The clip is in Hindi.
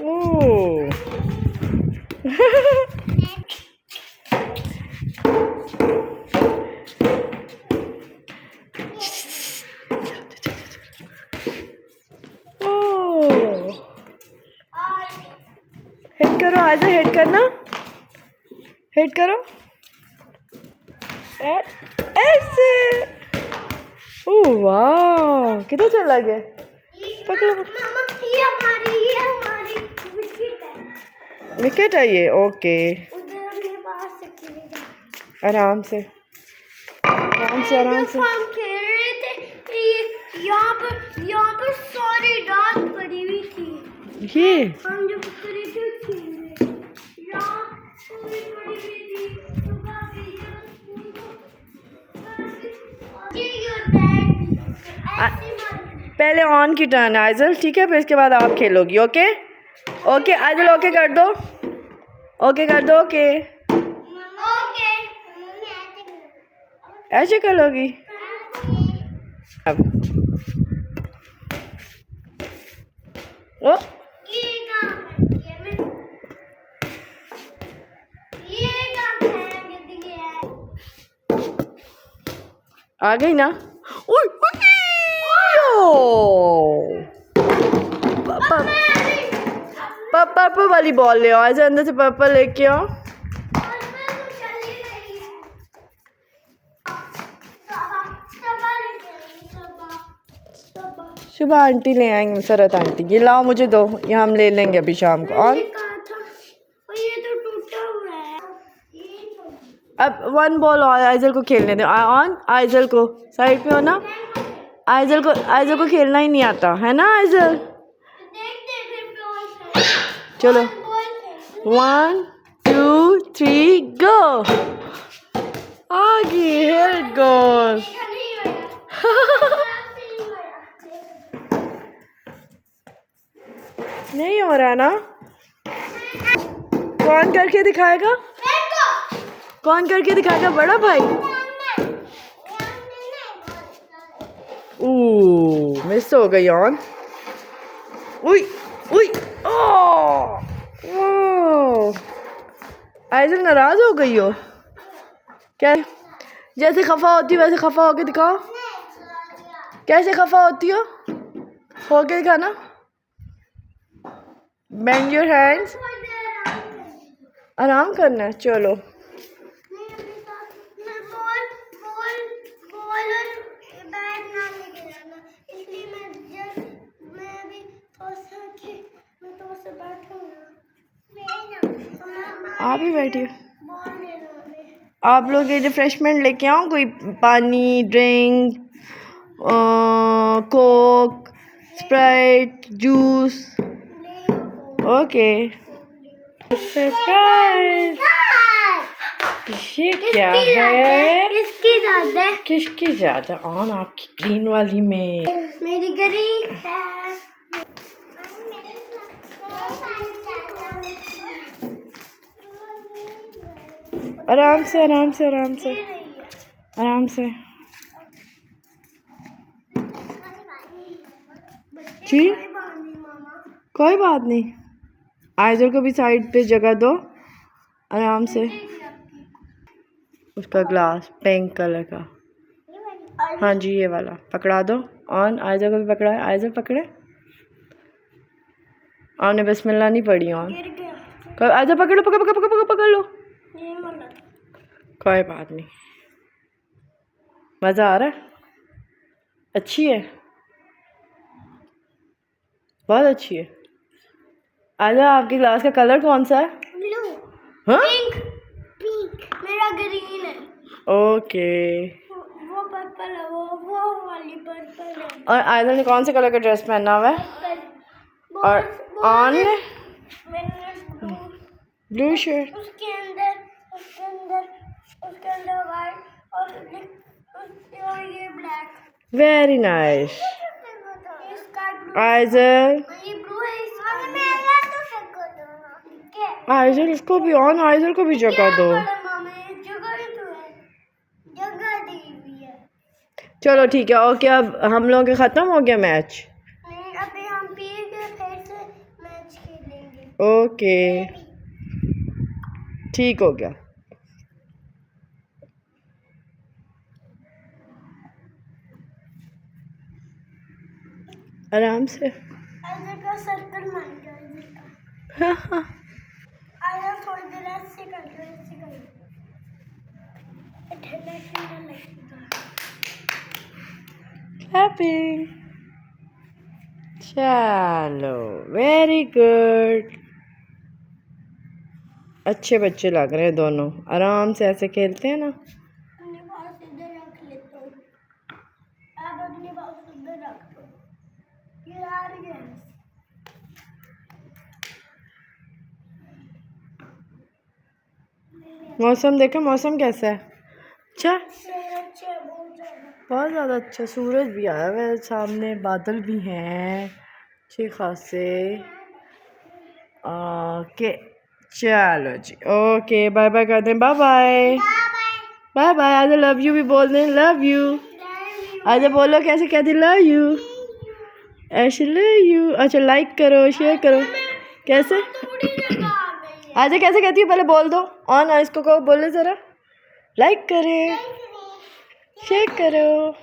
ओह हिट करो, आइजल हिट करना, हिट करो ऐसे। ओह वाह, किधर चला गया? पकड़ो, विकेट है ये। ओके, आराम से आराम से आराम से। हम खेल रहे थे, यहाँ पर सारी रात पड़ी हुई थी। ये हम जब क्रिकेट खेल रहे थे, यहाँ पूरी पड़ी हुई थी। सुबह भी पहले ऑन की टर्न है आइजल, ठीक है? फिर इसके बाद आप खेलोगी। ओके ओके आइजल, ओके कर दो, ओके कर दो। ओके ऐसे करोगी अब। ओ आ गई ना? उई, पर्पल वाली बॉल ले आओ, ऐसे अंदर से पर्पल लेके आओ। सुबह आंटी ले आएंगे, सरत आंटी। ये लाओ मुझे दो, ये हम ले लेंगे अभी शाम को। और ये तो टूटा हुआ है। अब वन बॉल और आइजल को खेलने दो। ऑन, आइजल को साइड पे हो ना। आइजल को खेलना ही नहीं आता है ना आइजल? चलो 1 2 3 गो। आगे हेड गोल। नहीं हो रहा ना? कौन करके दिखाएगा? कौन करके दिखाएगा? बड़ा भाई। मिस हो गई ऑन। उई उई, ओह आइजल नाराज हो गई हो क्या? जैसे खफा होती हो वैसे खफा होके दिखाओ। कैसे खफा होती हो? होके दिखाना। Bend your hands. आराम करना है। चलो आप ही बैठिए। आप लोग ये रिफ्रेशमेंट लेके आओ, कोई पानी, drink, Coke, Sprite, juice. Okay. Surprise. ये क्या है? किसकी ज्यादा है? किसकी ज्यादा? ऑन आपकी ग्रीन वाली में। मेरी ग्रीन है। आराम से आराम से आराम से आराम से। जी कोई बात नहीं, आइजल को भी साइड पे जगह दो आराम से। उसका ग्लास पिंक कलर का, हाँ जी ये वाला पकड़ा दो। ऑन, आइजल को भी पकड़ा है। आइजल पकड़े। ऑन ने बिस्मिल्लाह नहीं पड़ी। ऑन आइजल पकड़ो, पकड़ पकड़ पकड़ पकड़ पकड़ लो। कोई बात नहीं, मज़ा आ रहा है। अच्छी है, बहुत अच्छी है। आजा, आपके ग्लास का कलर कौन सा है? ब्लू। हाँ? पिंक। मेरा ग्रीन है। ओके। वो पर्पल है, वो वाली पर्पल है। और आयदल ने कौन से कलर का ड्रेस पहना हुआ है? और ऑन ने ब्लू शर्ट। उसके अंदर वाइट और ये black. Very nice. Aizawl, Aizawl इसको भी ऑन, आइजल को भी जगह दो। जगह दी। चलो ठीक है, ओके। अब हम लोगों के ख़त्म हो गया मैच। अभी हम पी के फिर से मैच खेलेंगे। ओके, ठीक हो गया। आराम से। अजय का सर्कल मान गया अजय का। हाँ। आया थोड़ी देर ऐसे कर लो, ऐसे कर लो। ठंडा ठंडा लगेगा। क्लैपिंग। चलो, वेरी गुड। अच्छे बच्चे लग रहे हैं दोनों, आराम से ऐसे खेलते हैं ना। अपनी बात इधर रख लेता हूँ। अब अपनी बात इधर रख दो। ये आ रही है। मौसम देखो, मौसम कैसा है? अच्छा, अच्छे बहुत ज़्यादा। बहुत ज़्यादा अच्छा। सूरज भी आया हुआ है सामने, बादल भी हैं अच्छे खासे। ओके, चलो जी, ओके, बाय बाय कर दें। Bye bye. Bye bye. आज लव यू भी बोल दें, लव यू। आज बोलो कैसे कहती, लव यू। ऐसे लव यू। अच्छा, लाइक करो, शेयर करो। कैसे आज कैसे कहती हूँ, पहले बोल दो। ऑन इसको कहो, बोले ज़रा। लाइक करें, शेयर करो।